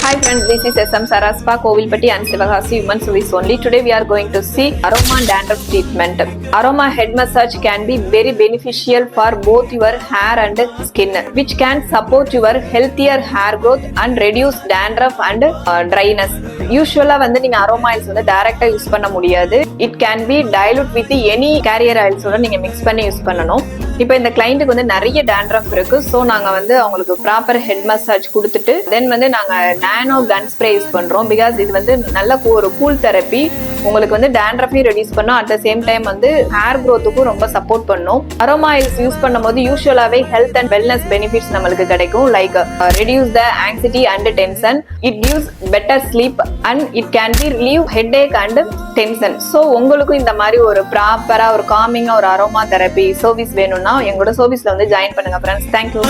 Hi friends, this is SM Saraspa, Kovilpatti and Sivagasi Human Service only. Today we are going to see Aroma Dandruff treatment. Aroma head massage can be very beneficial for both your hair and skin, which can support your healthier hair growth and reduce dandruff and dryness. யூஸ்வலா வந்து நீங்க aroma oils வந்து டைரக்டா use பண்ண முடியாது. It can be dilute with any carrier ஆயில்ஸோட நீங்க mix பண்ணி யூஸ் பண்ணணும். இப்போ இந்த கிளைண்ட்டுக்கு வந்து நிறைய டேண்ட்ரஃப் இருக்கு. ஸோ நாங்க வந்து அவங்களுக்கு ப்ராப்பர் ஹெட் மசாஜ் கொடுத்துட்டு தென் வந்து நாங்க நானோ கன் ஸ்ப்ரே யூஸ் பண்றோம். பிகாஸ் இது வந்து நல்ல ஒரு கூல் தெரப்பி. உங்களுக்கு வந்து டேண்ட்ரஃபையும் ரெடியூஸ் பண்ணும், அட் த சேம் டைம் வந்து ஹேர் க்ரோத்துக்கும் ரொம்ப சப்போர்ட் பண்ணும். அரோமா ஆயில்ஸ் யூஸ் பண்ணும்போது யூஸ்வலாவே ஹெல்த் அண்ட் வெல்னஸ் பெனிஃபிட்ஸ் நம்மளுக்கு கிடைக்கும். Like reduce the anxiety and tension, it gives better sleep and it can B relieve headache and tension. So உங்களுக்கும் இந்த மாதிரி ஒரு ப்ராப்பரா ஒரு காமிங்கா ஒரு அரோமா தெரப்பி சர்வீஸ் வேணும்னா எங்களோட சர்வீஸ்ல வந்து ஜாயின் பண்ணுங்க ஃப்ரெண்ட்ஸ். தேங்க்யூ.